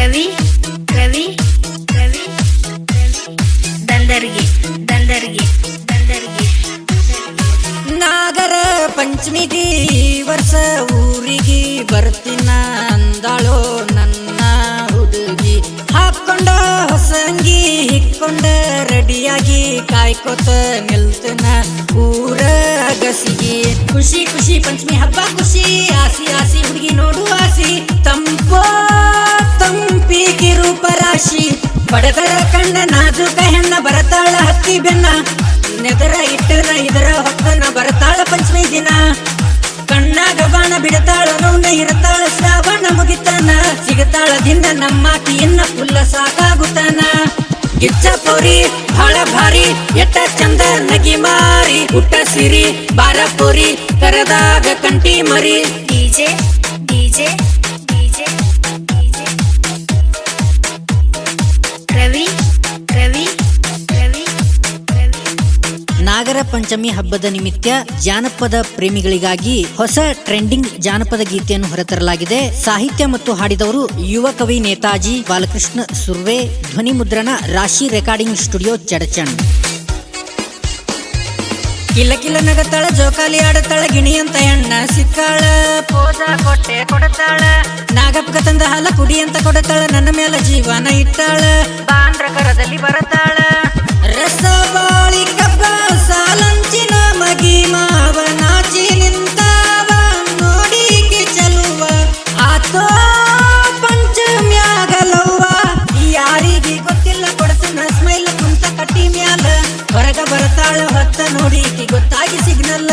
ರವಿ ರವಿ ರವಿ ದಂದರ್ಗಿ ದಂದರ್ಗಿ ದಂದರ್ಗಿ ನಾಗರ ಪಂಚಮಿಗಿ ವರ್ಷ ಊರಿಗೆ ಬರ್ತೀನ ಅಂದಾಳೋ ನನ್ನ ಹುಡುಗಿ ಹಾಕೊಂಡ ಹೊಸಂಗಿ ಹಿಕ್ಕೊಂಡ ರೆಡಿಯಾಗಿ ಕಾಯ್ಕೋತ ನಿಲ್ತನ ಊರ ಅಗಸಿಗೆ ಖುಷಿ ಖುಷಿ ಪಂಚಮಿ ಹಬ್ಬ ಖುಷಿ ಆಸಿ ಆಸಿ ಹುಡುಗಿ ನೋಡು ಆಸಿ ತಂಪೋ ತಂಪಿಗೆ ರೂಪರಾಶಿ ಪಡೆದರ ಕಣ್ಣ ನಾಜೂಕ ಹೆಣ್ಣ ಬರತಾಳ ಹತ್ತಿ ಬೆನ್ನ ನೆದರ ಇಟ್ಟನ ಇದರ ಹೊತ್ತನ ಬರತಾಳ ಪಂಚಮಿ ದಿನ ಕಣ್ಣಾಗ ಬಾಣ ಬಿಡತಾಳ ರೌನ ಇರತಾಳ ಶ್ರಾವಣ ಮುಗಿತಾನ ಸಿಗತಾಳ ದಿನ ನಮ್ಮಾಕಿ ಇನ್ನ ಫುಲ್ಲ ಸಾಕಾಗುತ್ತಾನ ಗಿಚ್ಚ ಪೋರಿ ಭಾಳ ಭಾರಿ ಎಟ್ಟ ಚಂದ ನಗಿ ಮಾರಿ ಊಟ ಸಿರಿ ಬಾರ ಪೋರಿ ಕರದಾಗ ಕಂಟಿ ಮರಿ DJ DJ DJ DJ Ravi Ravi Ravi Ravi Nagara Panchami ಹಬ್ಬದ ನಿಮಿತ್ತ ಜಾನಪದ ಪ್ರೇಮಿಗಳಿಗಾಗಿ ಹೊಸ ಟ್ರೆಂಡಿಂಗ್ ಜಾನಪದ ಗೀತೆಯನ್ನು ಹೊರತರಲಾಗಿದೆ. ಸಾಹಿತ್ಯ ಮತ್ತು ಹಾಡಿದವರು ಯುವ ಕವಿ ನೇತಾಜಿ ಬಾಲಕೃಷ್ಣ ಸುರ್ವೆ. ಧ್ವನಿ ಮುದ್ರಣ ರಾಶಿ ರೆಕಾರ್ಡಿಂಗ್ ಸ್ಟುಡಿಯೋ ಚಡಚಣ್. ಕಿಲ ಕಿಲ ನಗತಾಳ ಜೋಕಾಲಿ ಆಡತಾಳ ಗಿಣಿ ಅಂತ ಹೆಣ್ಣ ಸಿಕ್ಕಾಳ ಪೋಜ ಕೊಟ್ಟೆ ಕೊಡತಾಳ ನಾಗಪ್ಪಗ ತಂದ ಹಾಲ ಕುಡಿ ಅಂತ ಕೊಡತಾಳ ನನ್ನ ಮೇಲೆ ಜೀವನ ಇಟ್ಟಾಳ ಬಾಂಡ್ರ ಕರದಲ್ಲಿ ಬರತಾಳ ರಸ ಬಾಳಿ ಕಬ್ಬ ಸಾಲಂಚಿನ ಮಗಿ ಮಾವ ನಾಚಿ ನಿಂತಾವ ನೋಡಿಗೆ ಚಲುವ ಆತೋ ಪಂಚಮ್ಯಾಗಲವ್ವ ಯಾರಿಗೆ ಗೊತ್ತಿಲ್ಲ ಕೊಡ್ತನ ಸ್ಮೈಲ್ ಕುಂತ ಕಟ್ಟಿ ಮ್ಯಾಲ ಹೊರಗ ಬರತಾಳ ಹೊತ್ತ ನೋಡಿಕಿ ಗೊತ್ತಾಗಿ ಸಿಗ್ನಲ್ಲ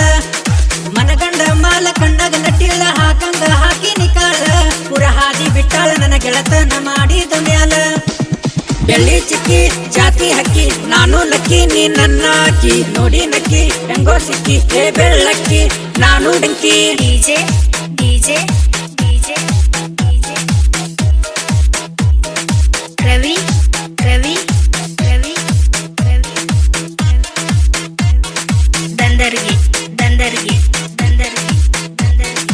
ಮನಗಂಡ ಮಾಲ ಕಂಡಾಗ ನಟ್ಟಿಲ್ಲ ಹಾಕಂಗ ಹಾಕಿ ನಿಕಾಳ ಪುರ ಹಾದಿ ಬಿಟ್ಟಾಳ ನನ್ನ ಗೆಳತನ ಮಾಡಿದ ಮ್ಯಾಲ ಬೆಳ್ಳಿ ಚಿಕ್ಕಿ ಜಾತಿ ಹಕ್ಕಿ ನಾನು ಲಕ್ಕಿ ನೀ ನನ್ನ ಹಾಕಿ ನೋಡಿ ನಕ್ಕಿ ಹೆಂಗೋ ಸಿಕ್ಕಿ ಹೇ ಬೆಳ್ಳಕ್ಕಿ ನಾನು ಡಂಕಿ DJ DJ DJ DJ Ravi Ravi Ravi Ravi Dandargi Dandargi Dandargi Dandargi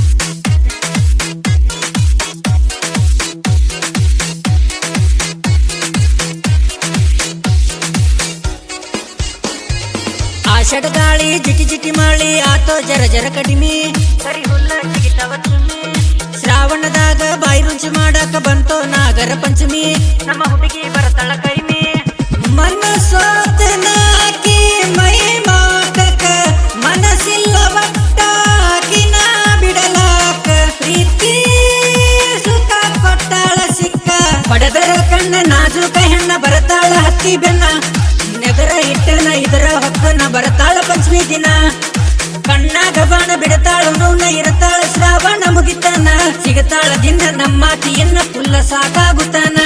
ಆಷಾಢ ಗಾಳಿ ಜಿಟಿ ಜಿಟಿ ಮಾಳಿ ಆತೋ ಜರ ಜರ ಕಡಿಮೆ ಸರಿ ಹುಲ್ಲ ಸಿಗಿತವ ಚುಮ್ಮಿ ಶ್ರಾವಣದಾಗ ಬಾಯಿ ರುಚಿ ಮಾಡಾಕ ಬಂತೋ ನಾಗರ ಪಂಚಮಿ ನಮ್ಮ ಹುಡುಗಿ ಬರತಳ ಕೈಮಿ ಮನಸೋತನಾಕಿ ಮೈ ಮಾಟಕ ಮನಸ್ಸಿಲ್ಲ ಒಟ್ಟಾಕಿನ ಬಿಡಲಾಕ ಪ್ರೀತಿ ಸುಖ ಕೊಟ್ಟಾಳ ಸಿಕ್ಕ ಪಡೆದರ ಕಣ್ಣ ನಾಜೂಕ ಹೆಣ್ಣ ಬರತಾಳ ಹತ್ತಿ ಬೆನ್ನ ನೆದರ ಇಟ್ಟನ ಇದರ ಹೊತ್ತನ ಬರತಾಳ ಪಂಚಮಿ ದಿನ ಕಣ್ಣಾಗ ಬಾಣ ಬಿಡತಾಳ ನೋನ ಇರತಾಳ ಶ್ರಾವಣ ಮುಗಿತಾನ ಸಿಗತಾಳ ದಿನ ನಮ್ಮಾಕಿ ಇನ್ನ ಫುಲ್ಲ ಸಾಕಾಗುತ್ತಾನ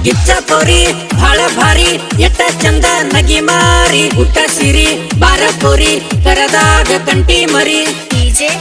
ಗಿಚ್ಚ ಪೋರಿ ಭಾಳ ಭಾರಿ ಎಟ್ಟ ಚಂದ ನಗಿ ಮಾರಿ ಊಟ ಸಿರಿ ಬಾರ ಪೋರಿ ಕರದಾಗ ಕಂಟಿ ಮರಿ ಡಿಜೆ